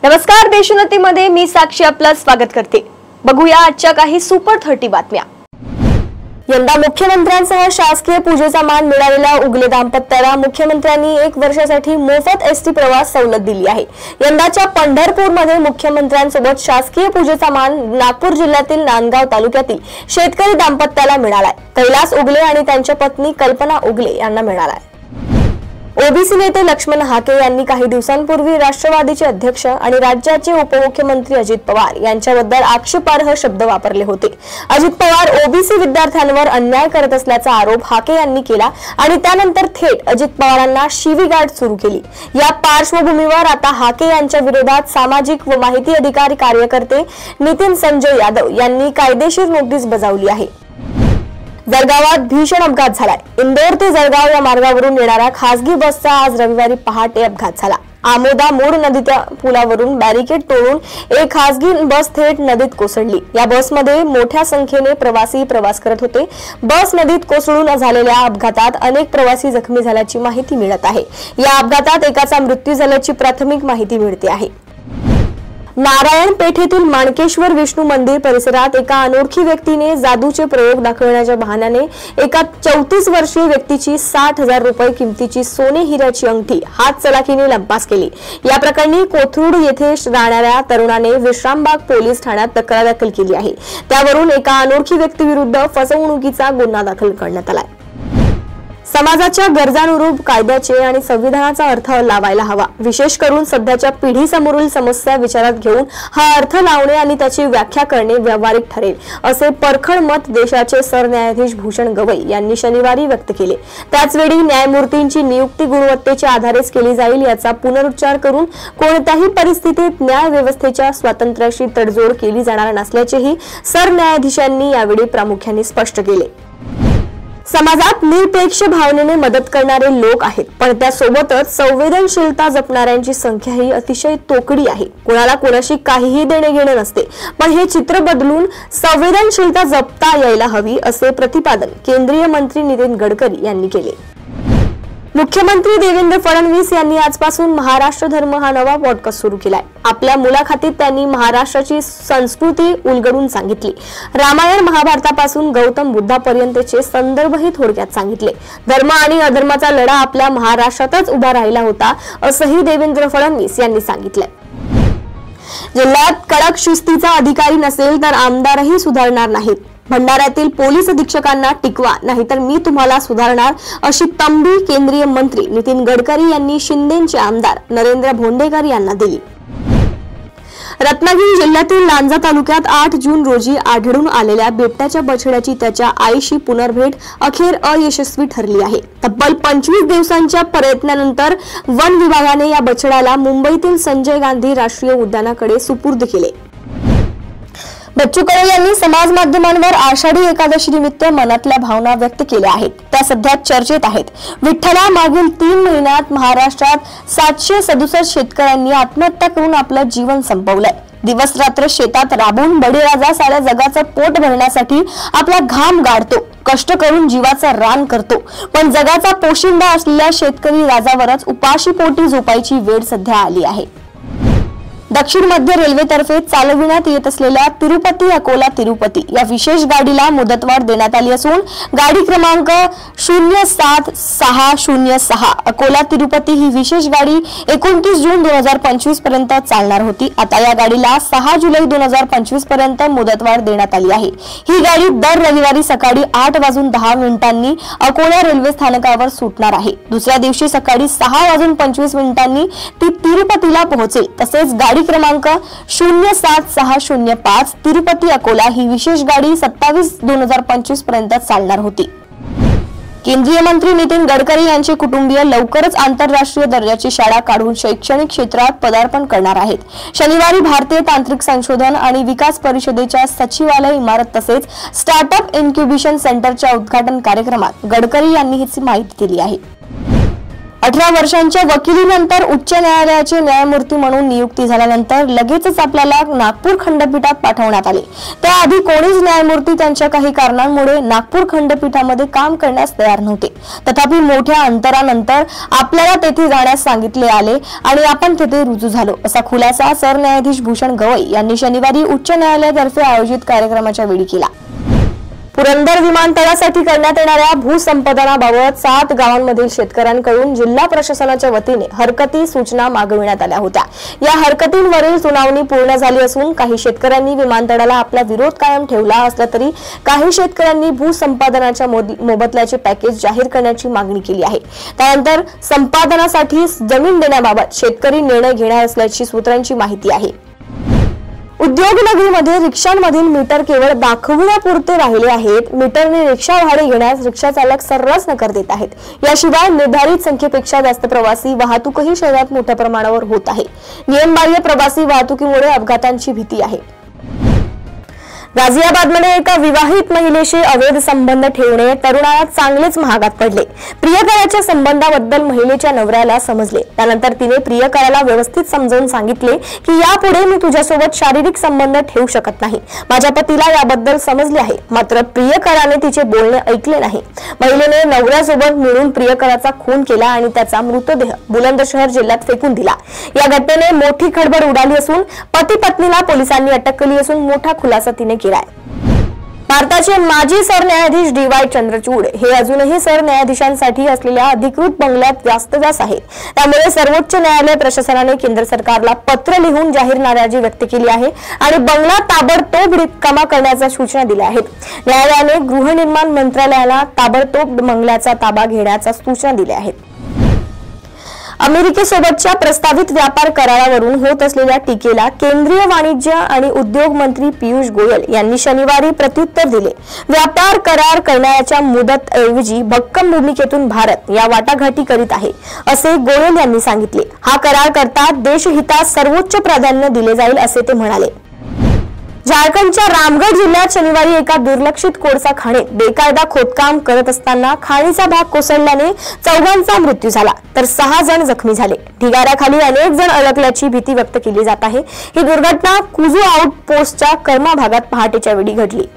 नमस्कार, देशोन्नतीमध्ये मी साक्षी आपलं स्वागत करते। बघूया आजच्या काही सुपर 30 बातम्या। यंदा मुख्यमंत्र्यांसह शासकीय पूजेचा मान मिळालेल्या उगले दाम्पत्याला मुख्यमंत्र्यांनी 1 वर्षासाठी मोफत एसटी प्रवास सवलत दिली आहे। यंदाच्या पंढरपूरमध्ये मुख्यमंत्र्यांसोबत शासकीय पूजेचा मान नागपूर जिल्ह्यातील नांदगाव तालुक्यातील शेतकरी दाम्पत्याला मिळालाय। कैलास उगले आणि त्यांच्या पत्नी कल्पना उगले यांना मिळालाय। ओबीसी नेते लक्ष्मण हाके यांनी काही दिवसांपूर्वी राष्ट्रवादीचे अध्यक्ष आणि राज्याचे उपमुख्यमंत्री अजित पवार यांच्याबद्दल आक्षेपार्ह शब्द वापरले होते। अजित पवार ओबीसी विद्यार्थ्यांवर अन्याय करत असल्याचा आरोप हाके यांनी केला आणि त्यानंतर थेट अजित पवारांना शिवीगाळ सुरू केली। या पार्श्वभूमीवर आता हाके यांच्या विरोधात सामाजिक व माहिती अधिकार कार्यकर्ते नितीन संजय यादव यांनी कायदेशीर नोटीस बजावली आहे। जळगावात भीषण अपघात झालाय। इंदोर ते जळगाव या मार्गावरून येणाऱ्या खासगी बसचा आज रविवारी पहाटे अपघात झाला। आमोदा मोड नदीच्या पुलावरून बॅरिकेड तोडून एक खासगी बस थेट नदीत कोसळली। या बसमध्ये मोठ्या संख्येने प्रवासी प्रवास करत होते। बस नदीत कोसळून झालेल्या अपघातात अनेक प्रवासी जखमी झाल्याची माहिती मिळत आहे। या अपघातात एकाचा मृत्यू झाल्याची प्राथमिक माहिती मिळते आहे। नारायण पेठेतील माणकेश्वर विष्णू मंदिर परिसरात एका अनोळखी व्यक्तीने जादूचे प्रयोग दाखवण्याच्या बहाण्याने एका 34 वर्षीय व्यक्तीची 60,000 रुपये किमतीची सोने हिऱ्याची अंगठी हातचलाखीने लंपास केली। या प्रकरणी कोथरूड येथे राहणाऱ्या तरुणाने विश्रामबाग पोलीस ठाण्यात तक्रार दाखल केली आहे। त्यावरून एका अनोळखी व्यक्तीविरुद्ध फसवणुकीचा गुन्हा दाखल करण्यात आलाय। समाजाच्या गरजानुरूप कायद्याचे आणि संविधानाचा अर्थ लावायला हवा। विशेष करून सध्याच्या पिढीसमोरील समस्या विचारात घेऊन हा अर्थ लावणे आणि त्याची व्याख्या करणे व्यावहारिक ठरेल, असे परखड मत देशाचे सरन्यायाधीश भूषण गवई यांनी शनिवारी व्यक्त केले। त्याचवेळी न्यायमूर्तींची नियुक्ती गुणवत्तेच्या आधारेच केली जाईल याचा पुनरुच्चार करून कोणत्याही परिस्थितीत न्याय व्यवस्थेच्या स्वातंत्र्याशी तडजोड केली जाणार नसल्याचेही सरन्यायाधीशांनी यावेळी प्रामुख्याने स्पष्ट केले। समाजात निरपेक्ष भावनेने मदत करणारे लोक आहेत, पण त्यासोबतच संवेदनशीलता जपणाऱ्यांची संख्याही अतिशय तोकडी आहे। कोणाला कोणाशी काहीही देणे घेणे नसते, पण हे चित्र बदलून संवेदनशीलता जपता यायला हवी, असे प्रतिपादन केंद्रीय मंत्री नितीन गडकरी यांनी केले। मुख्यमंत्री देवेंद्र फडणवीस यांनी आजपासून महाराष्ट्र धर्म हा नवा पॉडकास्ट सुरू केलाय। आपल्या मुलाखतीत त्यांनी महाराष्ट्राची संस्कृती उलगडून सांगितली। रामायण महाभारतापासून गौतम बुद्धापर्यंतचे संदर्भही थोडक्यात सांगितले। धर्म आणि अधर्माचा लढा आपल्या महाराष्ट्रातच उभा राहिला होता, असंही देवेंद्र फडणवीस यांनी सांगितलंय। जिल्ह्यात कडक शिस्तीचा अधिकारी नसेल तर आमदारही सुधारणार नाहीत। भंडाऱ्यातील पोलीस अधीक्षकांना टिकवा, नाहीतर मी तुम्हाला सुधारणार, अशी तंबी केंद्रीय मंत्री नितीन गडकरी यांनी शिंदेचे आमदार नरेंद्र भोंडेकर यांना दिली। रत्नागिरी जिल्ह्यातील लांजा तालुक्यात 8 जून रोजी आढळून आलेल्या बिबट्याच्या बछड्याची त्याच्या आईशी पुनर्भेट अखेर अयशस्वी ठरली आहे। तब्बल 25 दिवसांच्या प्रयत्नानंतर वन विभागाने या बछड्याला मुंबईतील संजय गांधी राष्ट्रीय उद्यानाकडे सुपूर्द केले। बच्चू कडू यांनी समाज माध्यमांवर आषाढी एकादशी निमित्त मनातल्या भावना व्यक्त केल्या आहेत। त्या सध्या चर्चेत आहेत। विठ्ठला मागील 3 महिन्यात महाराष्ट्रात 767 शेतकऱ्यांनी आत्महत्या करून आपलं जीवन संपवलंय। दिवस रात्र शेतात राबून बळीराजा साऱ्या जगाचं पोट भरण्यासाठी आपला घाम गाडतो, कष्ट करून जीवाचं रान करतो, पण जगाचा पोशिंदा असलेल्या शेतकरी राजावरच उपाशी पोटी झोपायची वेळ सध्या आली आहे। दक्षिण मध्य रेल्वेतर्फे चालविण्यात येत असलेल्या तिरुपती अकोला तिरुपती या विशेष गाडीला मुदतवाढ देण्यात आली असून गाडी क्रमांक 07606 अकोला तिरुपती ही विशेष गाडी 29 जून 2025 पर्यंत चालणार होती। आता या गाडीला 6 जुलै 2025 पर्यंत मुदतवाढ देण्यात आली आहे। ही गाडी दर रविवारी सकाळी 8:10 अकोला रेल्वे स्थानकावर सुटणार आहे। दुसऱ्या दिवशी सकाळी 6:25 ती तिरुपतीला पोहोचेल। तसेच गाडी क्रमांक 07605 तिरुपती अकोला ही विशेष गाडी 27/2025 पर्यंत चालणार होती। केंद्रीय मंत्री नितीन गडकरी यांचे कुटुंबीय लवकरच आंतरराष्ट्रीय दर्जाची शाळा काढून शैक्षणिक क्षेत्रात पदार्पण करणार आहेत। शनिवारी भारतीय तांत्रिक संशोधन आणि विकास परिषदेच्या सचिवालय इमारत तसेच स्टार्टअप इन्क्युबेशन सेंटरच्या उद्घाटन कार्यक्रमात गडकरी यांनी ही माहिती दिली आहे। 18 वर्षांच्या वकिलीनंतर उच्च न्यायालयाचे न्यायमूर्ती म्हणून नियुक्ती झाल्यानंतर लगेचच आपल्याला नागपूर खंडपीठात पाठवण्यात आले। त्याआधी कोणीच न्यायमूर्ती त्यांच्या काही कारणांमुळे नागपूर खंडपीठामध्ये काम करण्यास तयार नव्हते। तथापि मोठ्या अंतरानंतर आपल्याला तेथे जाण्यास सांगितले आले आणि आपण तेथे रुजू झालो, असा खुलासा सरन्यायाधीश भूषण गवई यांनी शनिवारी उच्च न्यायालयातर्फे आयोजित कार्यक्रमाच्या वेळी केला। पुरंदर विमानतळासाठी करण्यात येणाऱ्या भूसंपादनाबाबत 7 गावांमधील शेतकऱ्यांकडून जिल्हा प्रशासनाच्या वतीने हरकती सूचना मागविण्यात आल्या होत्या। या हरकतींवरील सुनावणी पूर्ण झाली असून काही शेतकऱ्यांनी विमानतळाला आपला विरोध कायम ठेवला असला तरी काही शेतकऱ्यांनी भूसंपादनाच्या मोबदल्याचे पॅकेज जाहीर करण्याची मागणी केली आहे। त्यानंतर संपादनासाठी जमीन देण्याबाबत शेतकरी निर्णय घेणार असल्याची सूत्रांची माहिती आहे। उद्योगनगरीमध्ये रिक्षांमधील मीटर केवळ दाखवण्यापुरते राहिले आहेत। मीटरने रिक्षा भाडे घेण्यास रिक्षा चालक सर्रास नकार देत आहेत। याशिवाय निर्धारित संख्येपेक्षा जास्त प्रवासी वाहतूकही शहरात मोठ्या प्रमाणावर होत आहे। नियमबाह्य प्रवासी वाहतुकीमुळे अपघातांची भीती आहे। गाझियाबादमध्ये एका विवाहित महिलेशी अवैध संबंध ठेवणे तरुणाला चांगलेच महागात पडले। प्रियकराच्या संबंधाबद्दल महिलेच्या नवऱ्याला समजले। त्यानंतर तिने प्रियकराला व्यवस्थित समजावून सांगितले की यापुढे मी तुझ्यासोबत शारीरिक संबंध ठेवू शकत नाही। माझ्या पतीला याबद्दल समजले आहे, मात्र प्रियकराने तिचे बोलणे ऐकले नाही। महिलेने नवऱ्यासोबत मिळून प्रियकराचा खून केला आणि त्याचा मृतदेह बुलंदशहर जिल्ह्यात फेकून दिला। या घटनेने मोठी खळबळ उडाली असून पती पत्नीला पोलिसांनी अटक केली असून मोठा खुलासा तिने भारताचे माजी सरन्यायाधीश DY चंद्रचूड हे अजूनही सरन्यायाधीशांसाठी असलेल्या अधिकृत बंगल्यात वास्तव्यास आहेत। त्यामुळे सर्वोच्च न्यायालय प्रशासनाने केंद्र सरकारला पत्र लिहून जाहीर नाराजी व्यक्त केली आहे आणि बंगला ताबडतोब रिकामा करण्याच्या सूचना दिल्या आहेत। न्यायालयाने गृहनिर्माण मंत्रालयाला ताबडतोब बंगल्याचा ताबा घेण्याच्या सूचना दिल्या आहेत। अमेरिकेसोबतच्या प्रस्तावित व्यापार करारावरून होत असलेल्या टीकेला केंद्रीय वाणिज्य आणि उद्योग मंत्री पियुष गोयल यांनी शनिवारी प्रत्युत्तर दिले। व्यापार करार करण्याच्या मुदतऐवजी भक्कम भूमिकेतून भारत या वाटाघाटी करीत आहे, असे गोयल यांनी सांगितले। हा करार करता देशहितास सर्वोच्च प्राधान्य दिले जाईल, असे ते म्हणाले। झारखंडच्या रामगढ़ जिल्ह्यात शनिवारी एका दुर्लक्षित कोळसा खाणीत बेकायदा खोदकाम करत असताना खाणीचा भाग कोसळल्याने 4 मृत्यू झाला तर 6 जण जखमी झाले। ढिगाऱ्याखाली अनेक जण अडकल्याची भीती व्यक्त केली जात आहे। ही दुर्घटना कुजू आउटपोस्टच्या कर्मा भागात पहाटेच्या वेळी घडली।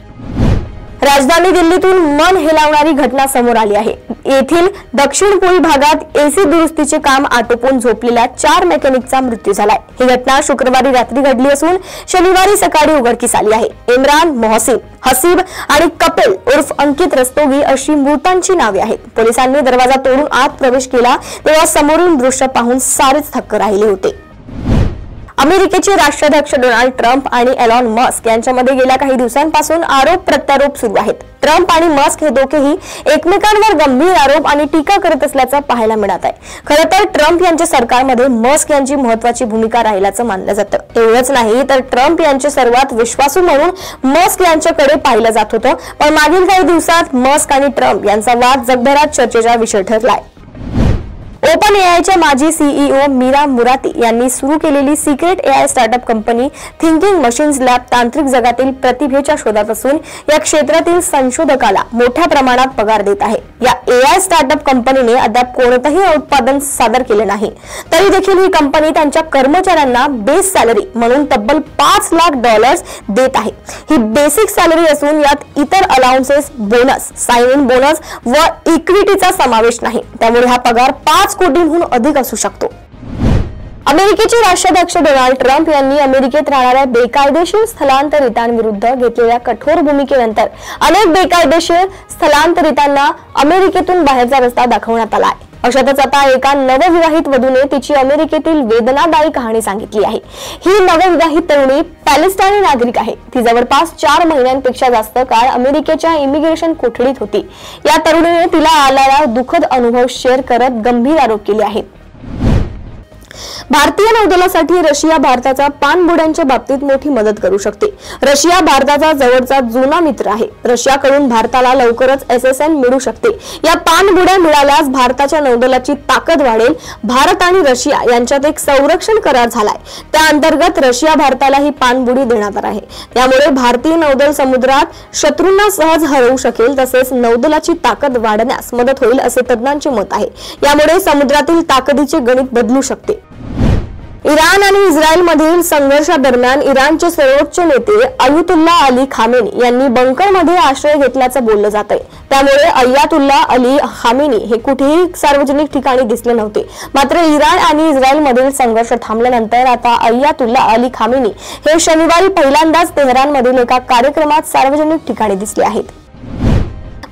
राजधानी दिल्लीतून मन हेलावणारी घटना समोर आली आहे। येथील दक्षिणपूर्वी भागात एसी दुरुस्तीचे काम आटोपून झोपलेल्या 4 मेकॅनिकचा मृत्यू झालाय। ही घटना शुक्रवारी रात्री घडली असून शनिवारी सकाळी उघडकीस आली आहे। इम्रान, मोहसिन, हसीब आणि कपिल उर्फ अंकित रस्तोगी अशी मृतांची नावे आहेत। पोलिसांनी दरवाजा तोडून आत प्रवेश केला तेव्हा समोरून दृश्य पाहून सारेच थक्क राहिले होते। अमेरिकेचे राष्ट्राध्यक्ष डोनाल्ड ट्रम्प आणि एलॉन मस्क यांच्यामध्ये गेल्या काही दिवसांपासून आरोप प्रत्यारोप सुरू आहेत। ट्रम्प आणि मस्क हे दोघेही एकमेकांवर गंभीर आरोप आणि टीका करत असल्याचं पाहायला मिळत आहे। खरं तर ट्रम्प यांच्या सरकारमध्ये मस्क यांची महत्त्वाची भूमिका राहिल्याचं मानलं जातं। एवढंच नाही तर ट्रम्प यांचे सर्वात विश्वासू म्हणून मस्क यांच्याकडे पाहिलं जात होतं, पण मागील काही दिवसात मस्क आणि ट्रम्प यांचा वाद जगभरात चर्चेचा विषय ठरलाय। ओपन एआयच्या माजी CEO मीरा मुराती यांनी सुरू केलेली secret AI startup company thinking machines lab तांत्रिक जगातील प्रतिभेच्या शोधात असून या क्षेत्रातील संशोधकाला मोठ्या प्रमाणात पगार देत आहे। या AI स्टार्टअप कंपनीने अद्याप कोणतेही उत्पादन सादर केले नाही, तरी देखील ही कंपनी त्यांच्या कर्मचाऱ्यांना बेस सॅलरी म्हणून तब्बल $5 लाख देत आहे। ही बेसिक सॅलरी असून यात इतर allowances, bonus, sign in bonus व इक्विटीचा समावेश नाही। त्यामुळे हा पगार 5 कोटींहून अधिक असू शकतो। अमेरिकेचे राष्ट्राध्यक्ष डोनाल्ड ट्रम्प यांनी अमेरिकेत राहणाऱ्या बेकायदेशीर स्थलांतरितांविरुद्ध घेतलेल्या कठोर भूमिकेनंतर अनेक बेकायदेशीर स्थलांतरितांना अमेरिकेतून बाहेरचा रस्ता दाखवण्यात आला आहे। अशातच आता एका नवविवाहित वधूने तिची अमेरिकेतील वेदनादायी कहाणी सांगितली आहे। ही नवविवाहित तरुणी पॅलेस्टाईनी नागरिक आहे। ती जवळपास 4 महिन्यांपेक्षा जास्त काळ अमेरिकेच्या इमिग्रेशन कोठडीत होती। या तरुणीने तिला आलेला दुःखद अनुभव शेअर करत गंभीर आरोप केले आहेत। भारतीय नौदलासाठी रशिया भारताचा पाणबुड्यांच्या बाबतीत मोठी मदत करू शकते। रशिया भारताचा जवळचा जुना मित्र आहे। रशियाकडून भारताला लवकरच SSN मिळू शकते। या पाणबुड्या मिळाल्यास भारताच्या नौदलाची ताकद वाढेल। भारत आणि रशिया यांच्यात एक संरक्षण करार झालाय, त्या अंतर्गत रशिया भारताला ही पाणबुडी देणार आहे। त्यामुळे भारतीय नौदल समुद्रात शत्रूंना सहज हरवू शकेल, तसेच नौदलाची ताकद वाढण्यास मदत होईल असे तज्ञांचे मत आहे। यामुळे समुद्रातील ताकदीचे गणित बदलू शकते। इराण आणि इस्रायल मधील संघर्षादरम्यान इराणचे सर्वोच्च नेते अयतुल्ला अली खामेनी यांनी बंकरमध्ये आश्रय घेतल्याचं बोललं जात आहे। त्यामुळे अयतुल्ला अली खामेनी हे कुठेही सार्वजनिक ठिकाणी दिसले नव्हते। मात्र इराण आणि इस्रायल मधील संघर्ष थांबल्यानंतर आता अयतुल्ला अली खामेनी हे शनिवारी पहिल्यांदाच तेहरान मधील एका कार्यक्रमात सार्वजनिक ठिकाणी दिसले आहेत।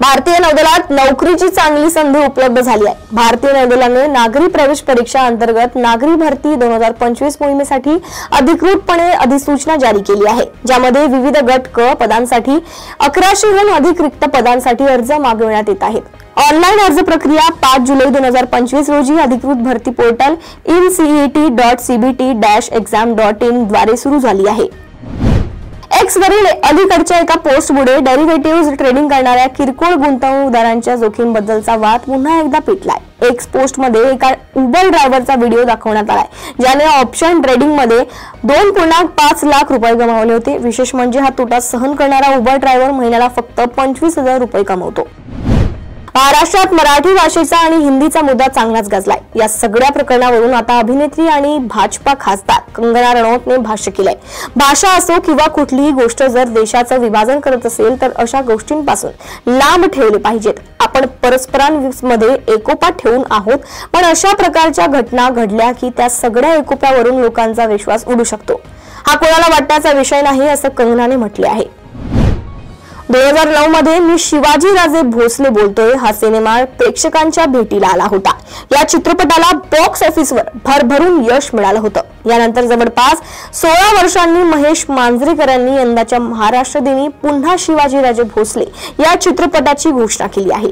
भारतीय नौदलात नोकरीची चांगली संधी उपलब्ध झाली आहे। भारतीय नौदलाने नागरी प्रवेश परीक्षा अंतर्गत नागरी भरती 2025 मोहिमेसाठी अधिकृतपणे अधिसूचना जारी केली आहे, ज्यामध्ये विविध गट क पदांसाठी 1100हून अधिक रिक्त पदांसाठी अर्ज मागवण्यात येत आहेत। ऑनलाईन अर्ज प्रक्रिया 5 जुलै 2025 रोजी अधिकृत भरती पोर्टल incet.cbt-exam.in द्वारे सुरू झाली आहे। एक्स वरील अलीकडच्या एका पोस्टमुळे डेरिव्हेटिव्ह ट्रेडिंग करणाऱ्या किरकोळ गुंतवणूकदारांच्या जोखमीबद्दलचा वाद पुन्हा एकदा पेटलाय। एक्स पोस्टमध्ये एका उबर ड्रायव्हरचा व्हिडिओ दाखवण्यात आलाय, ज्याने ऑप्शन ट्रेडिंग मध्ये 2.5 लाख रुपये गमावले होते। विशेष म्हणजे हा तोटा सहन करणारा उबर ड्रायव्हर महिन्याला फक्त 25,000 रुपये कमवतो। महाराष्ट्रात मराठी भाषेचा आणि हिंदीचा मुद्दा चांगलाच गाजलाय। या सगळ्या प्रकरणावरून आता अभिनेत्री आणि भाजपा खासदार कंगना रनौतने भाष्य केलंय। भाषा असो किंवा कुठलीही गोष्ट जर देशाचं विभाजन करत असेल तर अशा गोष्टींपासून लांब ठेवले पाहिजेत। आपण परस्परांमध्ये एकोपा ठेवून आहोत, पण अशा प्रकारच्या घटना घडल्या की त्या सगळ्या एकोप्यावरून लोकांचा विश्वास उडू शकतो। हा कोणाला वाटण्याचा विषय नाही असं कंगनाने म्हटले आहे। 2009 मध्ये मी शिवाजी राजे भोसले बोलतोय हा सिनेमा प्रेक्षकांच्या भेटीला आला होता। या चित्रपटाला बॉक्स ऑफिसवर भरभरून यश मिळालं होतं। यानंतर जवळपास 16 वर्षांनी महेश मांजरेकरांनी यंदाच्या महाराष्ट्र दिनी पुन्हा शिवाजी राजे भोसले या चित्रपटाची घोषणा केली आहे।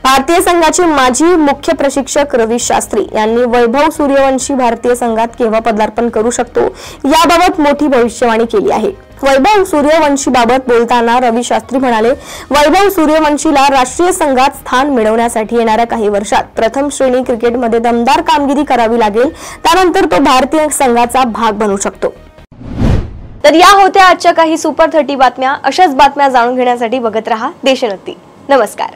भारतीय संघाचे माजी मुख्य प्रशिक्षक रवी शास्त्री यांनी वैभव सूर्यवंशी भारतीय संघात केव्हा पदार्पण करू शकतो याबाबत मोठी भविष्यवाणी केली आहे। वैभव सूर्यवंशी बाबत बोलताना रवी शास्त्री म्हणाले, वैभव सूर्यवंशीला राष्ट्रीय संघात स्थान मिळवण्यासाठी येणाऱ्या काही वर्षात प्रथम श्रेणी क्रिकेटमध्ये दमदार कामगिरी करावी लागेल, त्यानंतर तो भारतीय संघाचा भाग बनू शकतो। तर या होत्या आजच्या काही सुपर 30 बातम्या। अशाच बातम्या जाणून घेण्यासाठी बघत रहा देशोन्नती। नमस्कार।